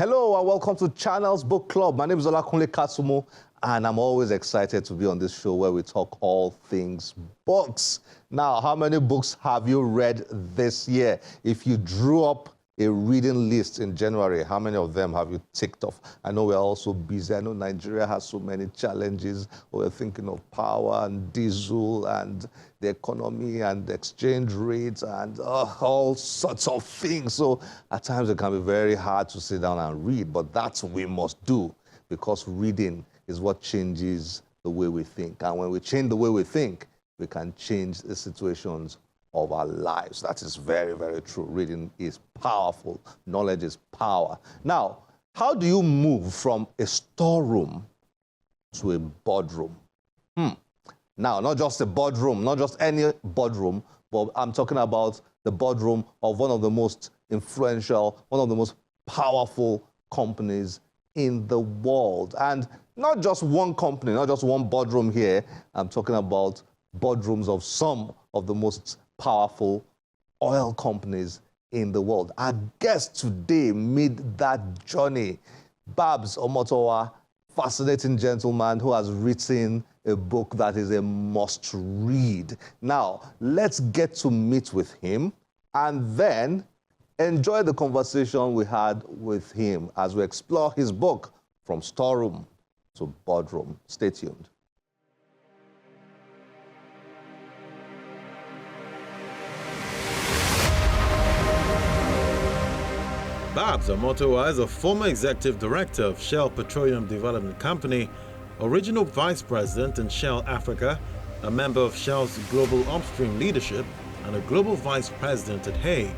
Hello and welcome to Channels Book Club. My name is Olakunle Kasumo and I'm always excited to be on this show where we talk all things books. Now, how many books have you read this year? If you drew up a reading list in January, how many of them have you ticked off? I know we're also busy. I know Nigeria has so many challenges. We're thinking of power and diesel and the economy and the exchange rates and all sorts of things. So at times it can be very hard to sit down and read, but that's what we must do because reading is what changes the way we think. And when we change the way we think, we can change the situations of our lives. That is very, very true. Reading is powerful. Knowledge is power. Now, how do you move from a storeroom to a boardroom? Now, not just a boardroom, not just any boardroom, but I'm talking about the boardroom of one of the most influential, one of the most powerful companies in the world. And not just one company, not just one boardroom here. I'm talking about boardrooms of some of the most powerful oil companies in the world. Our guest today made that journey. Babs Omotowa, fascinating gentleman who has written a book that is a must read. Now, let's get to meet with him and then enjoy the conversation we had with him as we explore his book From Storeroom to Boardroom. Stay tuned. Babs Omotowa is a former executive director of Shell Petroleum Development Company, original vice president in Shell Africa, a member of Shell's global upstream leadership, and a global vice president at Hague.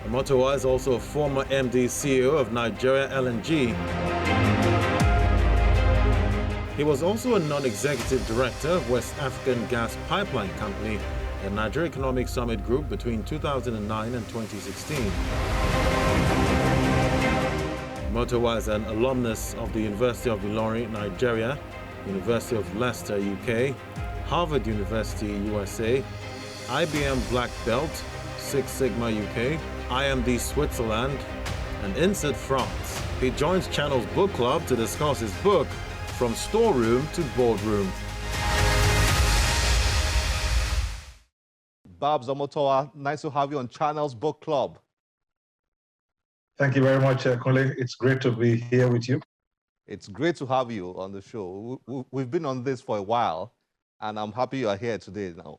Omotowa is also a former MD CEO of Nigeria LNG. He was also a non-executive director of West African Gas Pipeline Company, a Nigeria Economic Summit Group between 2009 and 2016. Omotowa is an alumnus of the University of Ilorin, Nigeria, University of Leicester, UK, Harvard University, USA, IBM Black Belt, Six Sigma UK, IMD Switzerland, and INSEAD France. He joins Channels Book Club to discuss his book, From Storeroom to Boardroom. Babs Omotowa, nice to have you on Channels Book Club. Thank you very much, Kunle. It's great to be here with you. It's great to have you on the show. We've been on this for a while, and I'm happy you are here today now.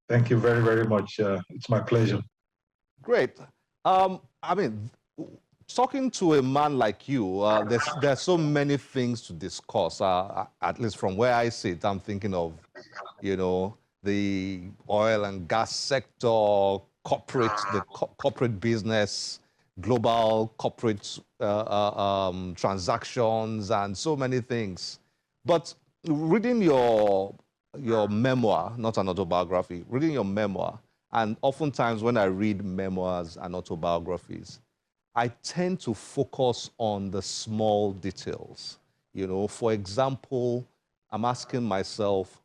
Thank you very, very much. It's my pleasure. Great. I mean, talking to a man like you, there's so many things to discuss. At least from where I sit, I'm thinking of, the oil and gas sector, corporate business, global corporate transactions, and so many things. But reading your memoir, not an autobiography, reading your memoir, and oftentimes when I read memoirs and autobiographies, I tend to focus on the small details. For example, I'm asking myself,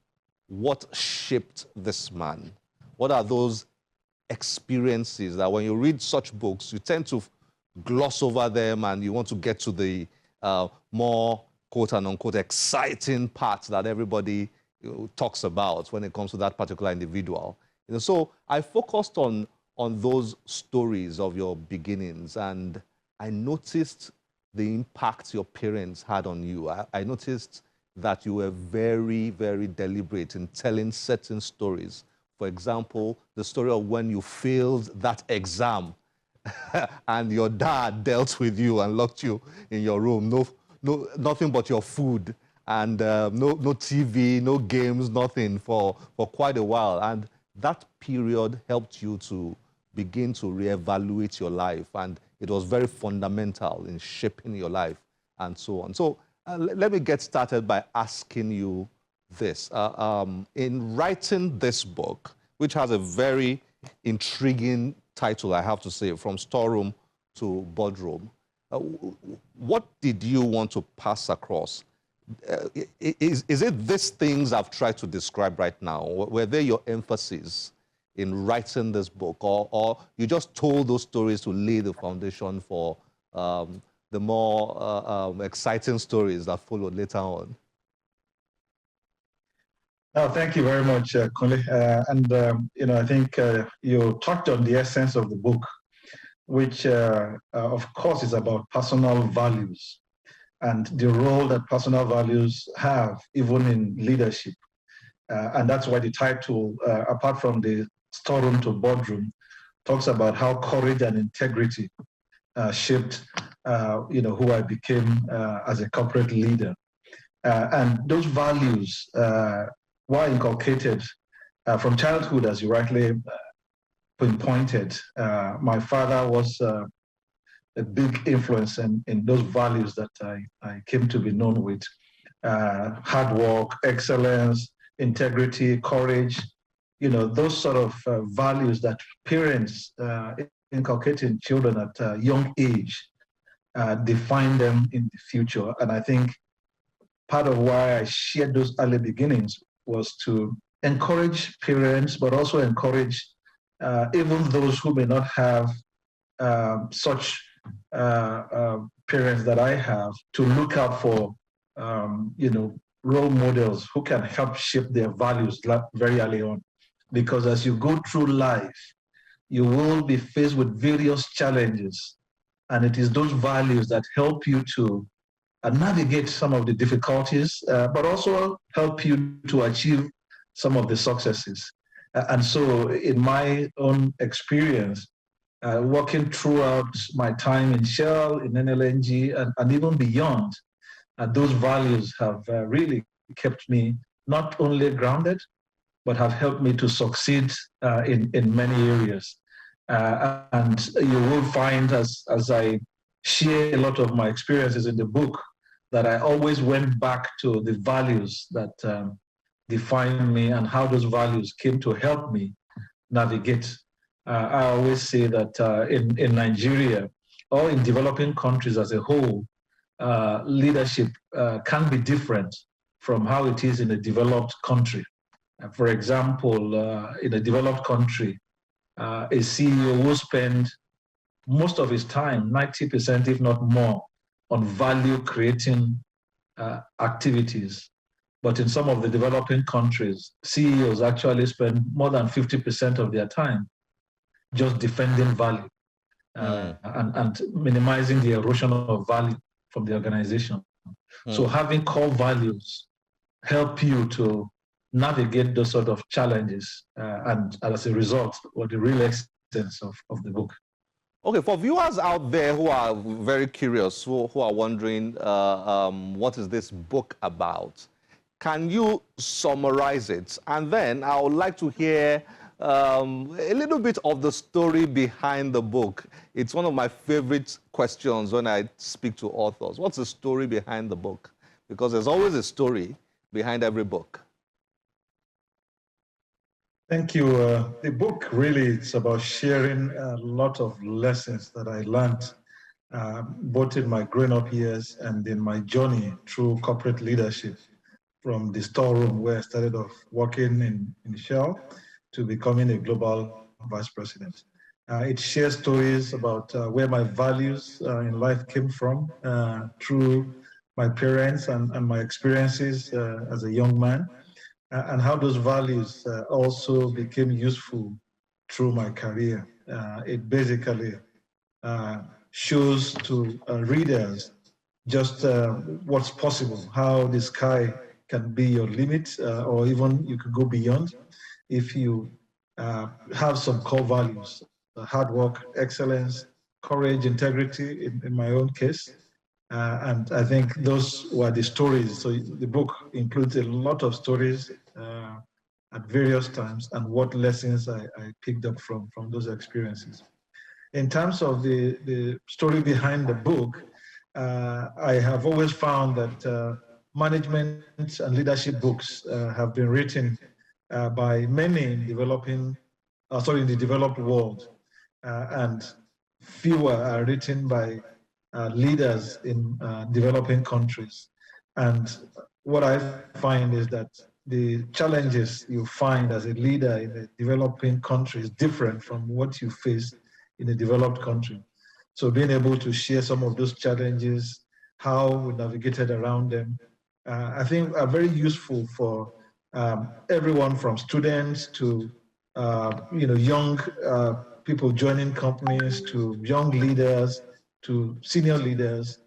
what shaped this man? What are those experiences that when you read such books, you tend to gloss over them and you want to get to the more quote-unquote exciting parts that everybody talks about when it comes to that particular individual. So I focused on those stories of your beginnings, and I noticed the impact your parents had on you. I noticed that you were very, very deliberate in telling certain stories. For example, the story of when you failed that exam and your dad dealt with you and locked you in your room. Nothing but your food and no TV, no games, nothing for quite a while. And that period helped you to begin to reevaluate your life. And it was very fundamental in shaping your life and so on. So let me get started by asking you this. In writing this book, which has a very intriguing title, I have to say, From Storeroom to Boardroom, what did you want to pass across? Is it these things I've tried to describe right now? Were they your emphasis in writing this book, or you just told those stories to lay the foundation for the more exciting stories that followed later on. Oh, thank you very much, Kunle. I think you touched on the essence of the book, which, of course, is about personal values and the role that personal values have even in leadership. And that's why the title, apart from the storeroom to boardroom, talks about how courage and integrity shaped, who I became as a corporate leader. And those values were inculcated from childhood, as you rightly pinpointed. My father was a big influence in those values that I came to be known with. Hard work, excellence, integrity, courage, those sort of values that parents inculcate in children at a young age define them in the future. And I think part of why I shared those early beginnings was to encourage parents, but also encourage even those who may not have such parents that I have to look out for, role models who can help shape their values very early on. Because as you go through life, you will be faced with various challenges. And it is those values that help you to navigate some of the difficulties, but also help you to achieve some of the successes. And so, in my own experience, working throughout my time in Shell, in NLNG, and even beyond, those values have really kept me not only grounded, but have helped me to succeed in many areas. And you will find as I share a lot of my experiences in the book, that I always went back to the values that define me and how those values came to help me navigate. I always say that in Nigeria or in developing countries as a whole, leadership can be different from how it is in a developed country. For example, in a developed country, a CEO will spend most of his time, 90%, if not more, on value creating activities. But in some of the developing countries, CEOs actually spend more than 50% of their time just defending value and minimizing the erosion of value from the organization. So having core values help you to navigate those sort of challenges. And as a result, what the real essence of the book. Okay, for viewers out there who are very curious, who are wondering what is this book about, can you summarize it? And then I would like to hear a little bit of the story behind the book. It's one of my favorite questions when I speak to authors. What's the story behind the book? Because there's always a story behind every book. Thank you. The book really is about sharing a lot of lessons that I learned both in my growing up years and in my journey through corporate leadership, from the storeroom where I started off working in Shell to becoming a global vice president. It shares stories about where my values in life came from through my parents and my experiences as a young man, and how those values also became useful through my career. It basically shows to readers just what's possible, how the sky can be your limit, or even you could go beyond if you have some core values: hard work, excellence, courage, integrity, in my own case. And I think those were the stories. So the book includes a lot of stories at various times and what lessons I picked up from those experiences. In terms of the story behind the book, I have always found that management and leadership books have been written by many in in the developed world, and fewer are written by leaders in developing countries. And what I find is that the challenges you find as a leader in a developing country is different from what you face in a developed country. So being able to share some of those challenges, how we navigated around them, I think are very useful for everyone from students to young people joining companies to young leaders to senior leaders,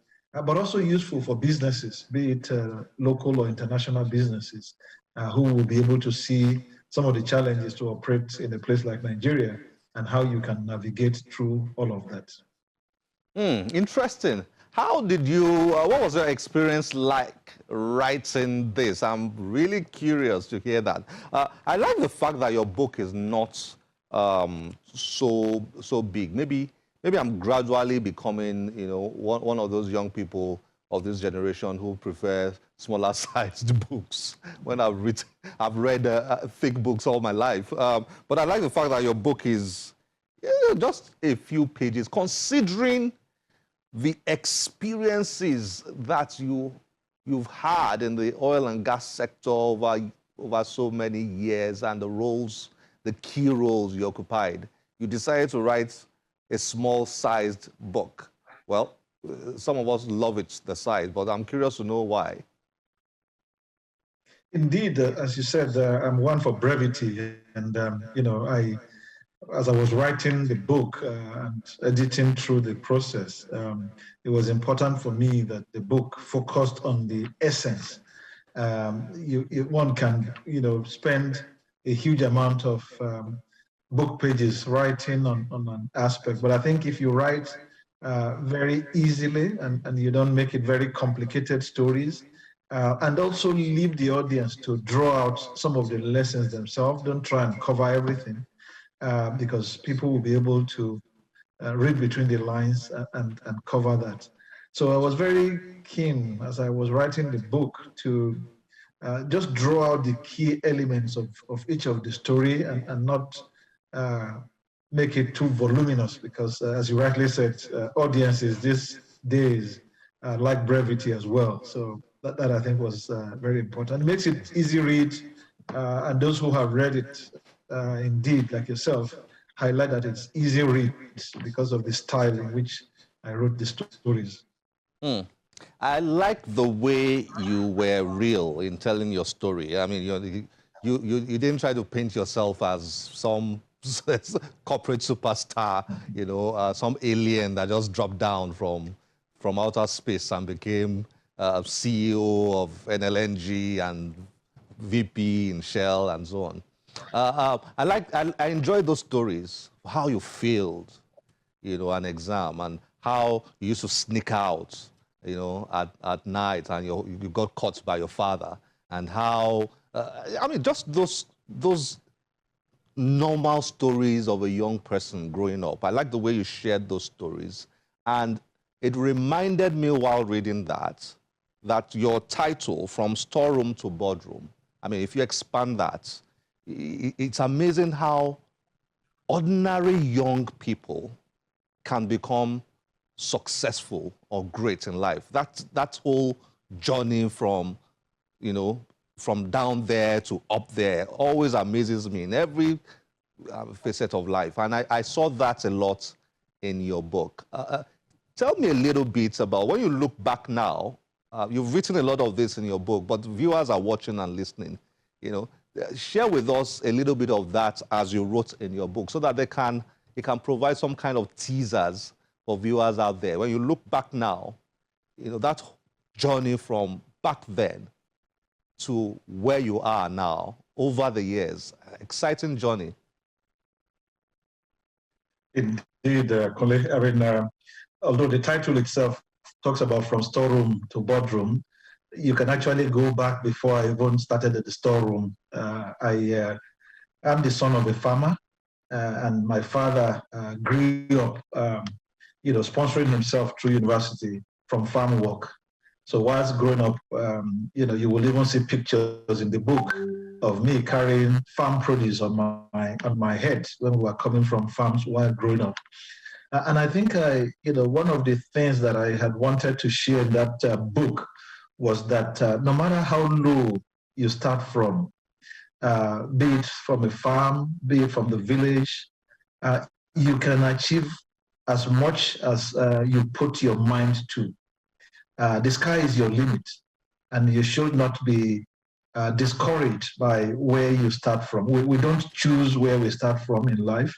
but also useful for businesses, be it local or international businesses, who will be able to see some of the challenges to operate in a place like Nigeria and how you can navigate through all of that. Interesting. How did you, what was your experience like writing this? I'm really curious to hear that. I like the fact that your book is not so big. Maybe I'm gradually becoming, one of those young people of this generation who prefer smaller sized books when I've read thick books all my life. But I like the fact that your book is just a few pages, considering the experiences that you've had in the oil and gas sector over so many years and the key roles you occupied. You decided to write a small-sized book. Well, some of us love it, the size, but I'm curious to know why. Indeed, as you said, I'm one for brevity, and as I was writing the book and editing through the process, it was important for me that the book focused on the essence. One can, spend a huge amount of book pages writing on an aspect, but I think if you write very easily and you don't make it very complicated stories, and also leave the audience to draw out some of the lessons themselves, don't try and cover everything. Because people will be able to read between the lines and cover that. So I was very keen as I was writing the book to just draw out the key elements of each of the story and not make it too voluminous, because as you rightly said, audiences these days like brevity as well. So that I think was very important. It makes it easy read, and those who have read it indeed, like yourself, highlight that it's easy read because of the style in which I wrote the stories. I like the way you were real in telling your story. I mean, you didn't try to paint yourself as some corporate superstar, some alien that just dropped down from outer space and became CEO of NLNG and VP in Shell and so on. I enjoy those stories, how you failed, an exam, and how you used to sneak out, at night, and you got caught by your father, and how, just those normal stories of a young person growing up. I like the way you shared those stories, and it reminded me while reading that your title, From Storeroom to Boardroom, if you expand that, it's amazing how ordinary young people can become successful or great in life. That whole journey from down there to up there always amazes me in every facet of life. And I saw that a lot in your book. Tell me a little bit about, when you look back now, you've written a lot of this in your book, but viewers are watching and listening, share with us a little bit of that as you wrote in your book, so that it can provide some kind of teasers for viewers out there. When you look back now, that journey from back then to where you are now over the years, exciting journey. Indeed, colleague. Although the title itself talks about from storeroom to boardroom, you can actually go back before I even started at the storeroom. I am the son of a farmer, and my father grew up, sponsoring himself through university from farm work. So whilst growing up, you will even see pictures in the book of me carrying farm produce on my head when we were coming from farms while growing up. And I think one of the things that I had wanted to share in that book was that no matter how low you start from, be it from a farm, be it from the village, you can achieve as much as you put your mind to. The sky is your limit, and you should not be discouraged by where you start from. We don't choose where we start from in life,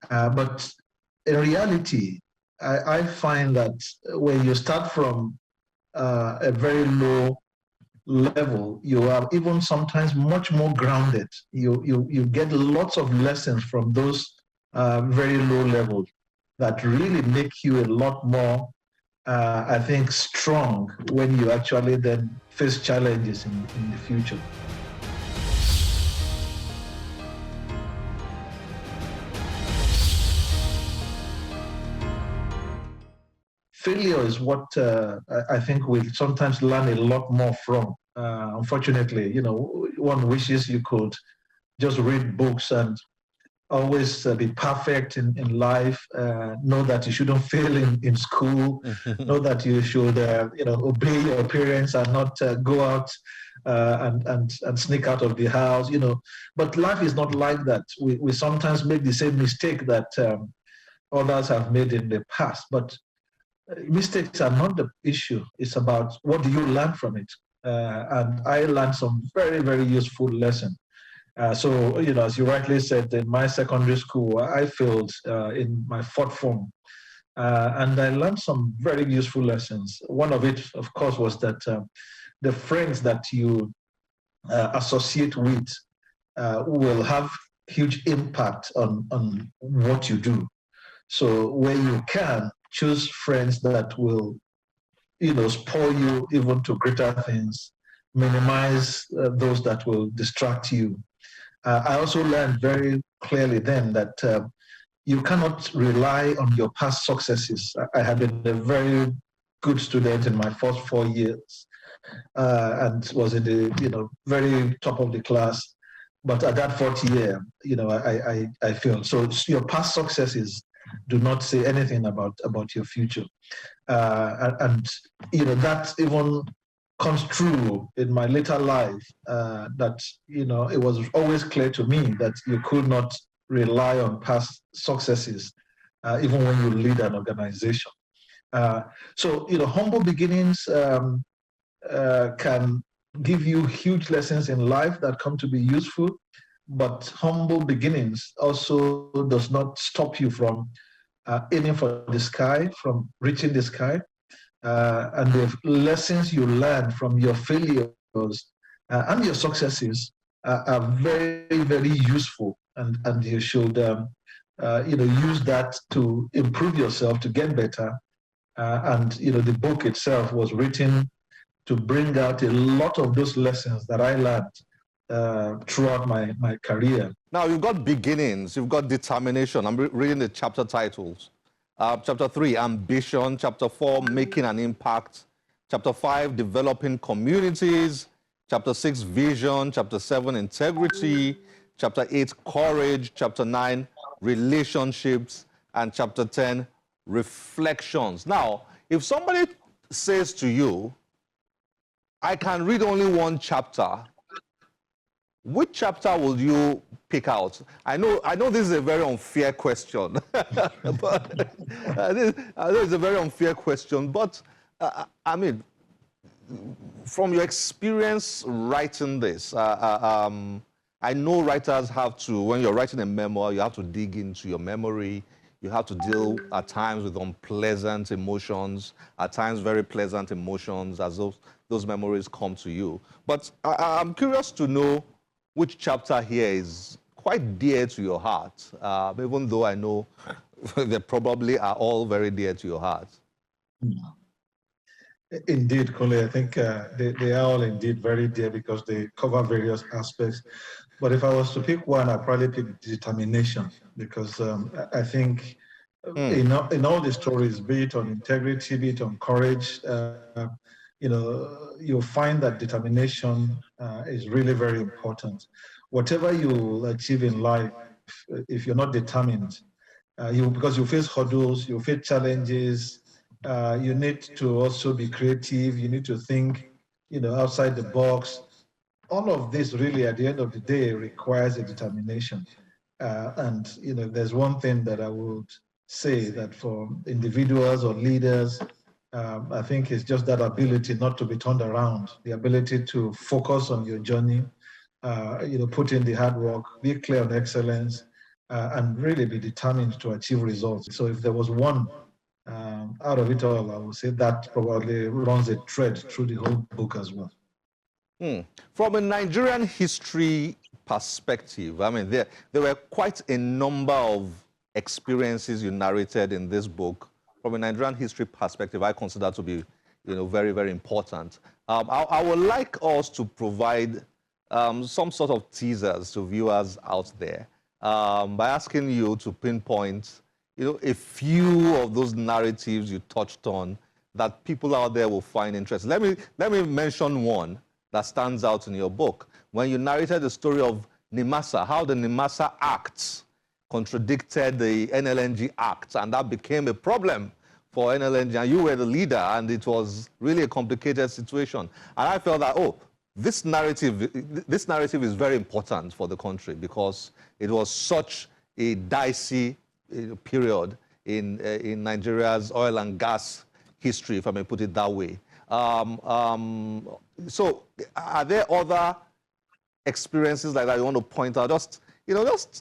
but in reality, I find that when you start from a very low level, you are even sometimes much more grounded. You get lots of lessons from those very low levels that really make you a lot more, I think, strong when you actually then face challenges in the future. Failure is what I think we sometimes learn a lot more from. Unfortunately, one wishes you could just read books and always be perfect in life, know that you shouldn't fail in school, know that you should, obey your parents and not go out and sneak out of the house, But life is not like that. We sometimes make the same mistake that others have made in the past. But mistakes are not the issue. It's about what do you learn from it. And I learned some very, very useful lessons. So, as you rightly said, in my secondary school, I failed in my fourth form. And I learned some very useful lessons. One of it, of course, was that the friends that you associate with will have huge impact on what you do. So where you can, choose friends that will, spoil you even to greater things, minimize those that will distract you. I also learned very clearly then that you cannot rely on your past successes. I have been a very good student in my first 4 years and was in the very top of the class. But at that fourth year, I failed. So your past successes do not say anything about your future, and that even comes true in my later life, that it was always clear to me that you could not rely on past successes, even when you lead an organization. So humble beginnings can give you huge lessons in life that come to be useful, but humble beginnings also does not stop you from aiming for the sky, from reaching the sky, and the lessons you learn from your failures and your successes are very, very useful, and you should use that to improve yourself, to get better. And the book itself was written to bring out a lot of those lessons that I learned throughout my career. Now, you've got beginnings, you've got determination. I'm reading the chapter titles. Chapter 3, ambition. Chapter 4, making an impact. Chapter 5, developing communities. Chapter 6, vision. Chapter 7, integrity. Chapter 8, courage. Chapter 9, relationships. And chapter 10, reflections. Now, if somebody says to you, I can read only one chapter, which chapter will you pick out? I know this is a very unfair question, but I know it's a very unfair question. But I mean, from your experience writing this, I know writers have to, when you're writing a memoir, you have to dig into your memory. You have to deal at times with unpleasant emotions, at times very pleasant emotions as those memories come to you. But I'm curious to know which chapter here is quite dear to your heart, even though I know they probably are all very dear to your heart. Indeed, Kole, I think they are all indeed very dear because they cover various aspects. But if I was to pick one, I'd probably pick determination, because I think in all the stories, be it on integrity, be it on courage, you'll find that determination is really very important. Whatever you achieve in life, if you're not determined, because you face hurdles, you face challenges, you need to also be creative. You need to think, outside the box. All of this really, at the end of the day, requires a determination. And there's one thing that I would say that for individuals or leaders, I think it's just that ability not to be turned around, the ability to focus on your journey, put in the hard work, be clear on excellence, and really be determined to achieve results. So if there was one out of it all, I would say that probably runs a thread through the whole book as well. From a Nigerian history perspective, I mean, there were quite a number of experiences you narrated in this book. From a Nigerian history perspective, I consider to be, very, very important. I would like us to provide some sort of teasers to viewers out there by asking you to pinpoint, a few of those narratives you touched on that people out there will find interesting. Let me mention one that stands out in your book. When you narrated the story of NIMASA, how the NIMASA Acts contradicted the NLNG Act, and that became a problem for NLNG, and you were the leader, and it was really a complicated situation. And I felt that, this narrative is very important for the country because it was such a dicey period in Nigeria's oil and gas history, if I may put it that way. So are there other experiences like that you want to point out? Just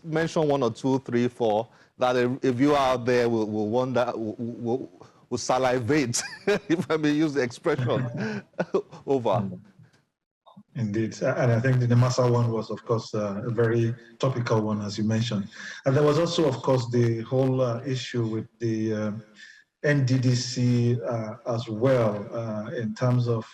mention one or two, three, four, that a viewer out there will wonder, will salivate, if I may use the expression, over. Indeed, and I think the NIMASA one was, of course, a very topical one, as you mentioned. And there was also, of course, the whole issue with the NDDC as well, in terms of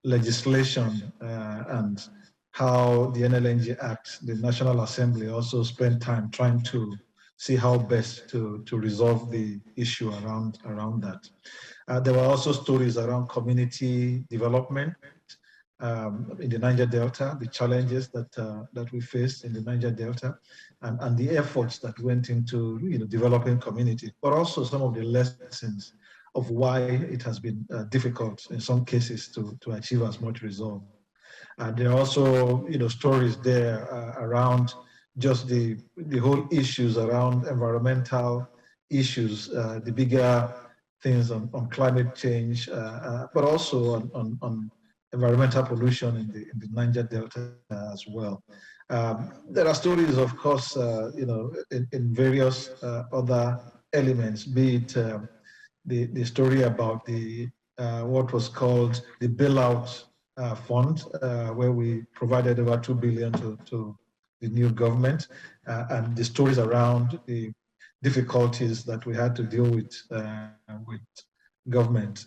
legislation and how the NLNG Act, the National Assembly also spent time trying to see how best to resolve the issue around that. There were also stories around community development in the Niger Delta, the challenges that we faced in the Niger Delta, and the efforts that went into developing community, but also some of the lessons of why it has been difficult in some cases to achieve as much result. There are also stories there around just the whole issues around environmental issues, the bigger things on climate change, but also on environmental pollution in the Niger Delta as well. There are stories, of course, in various other elements, be it the story about the what was called the bailout fund, where we provided over 2 billion to the new government, and the stories around the difficulties that we had to deal with government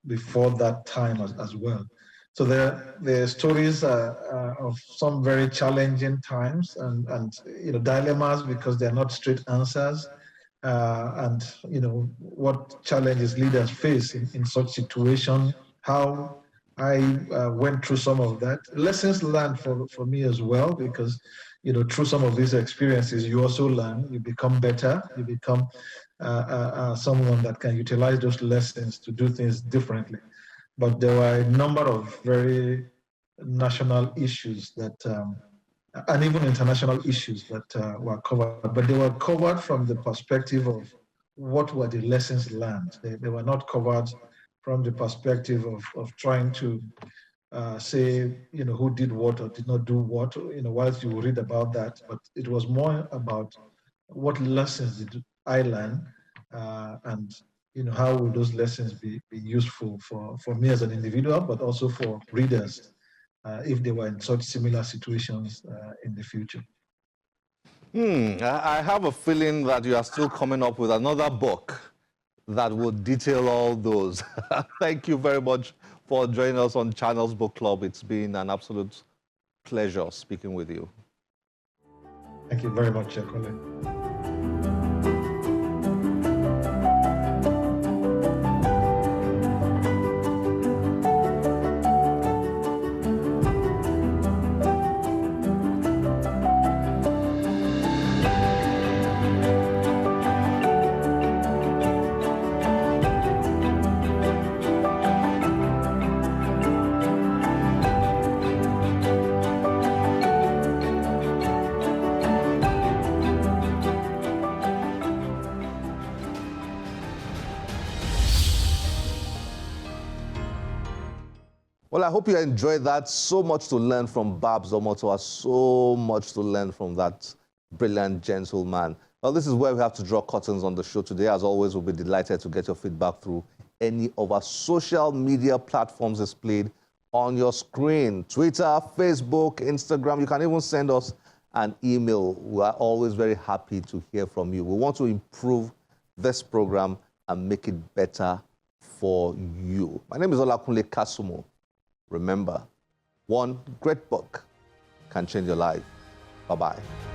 before that time as well. So there are stories of some very challenging times and dilemmas because they're not straight answers, and what challenges leaders face in such situation. How I went through some of that. Lessons learned for me as well, because through some of these experiences, you also learn, you become better, you become someone that can utilize those lessons to do things differently. But there were a number of very national issues that, and even international issues that were covered, but they were covered from the perspective of what were the lessons learned. They were not covered from the perspective of trying to say, who did what or did not do what, whilst you read about that, but it was more about what lessons did I learn, and how will those lessons be useful for me as an individual, but also for readers if they were in such similar situations in the future. I have a feeling that you are still coming up with another book that would detail all those. Thank you very much for joining us on Channels Book Club. It's been an absolute pleasure speaking with you. Thank you very much, Colin. Well, I hope you enjoyed that. So much to learn from Babs Omotowa. So much to learn from that brilliant gentleman. Well, this is where we have to draw curtains on the show today. As always, we'll be delighted to get your feedback through any of our social media platforms displayed on your screen. Twitter, Facebook, Instagram. You can even send us an email. We are always very happy to hear from you. We want to improve this program and make it better for you. My name is Olakunle Kasumo. Remember, one great book can change your life. Bye-bye.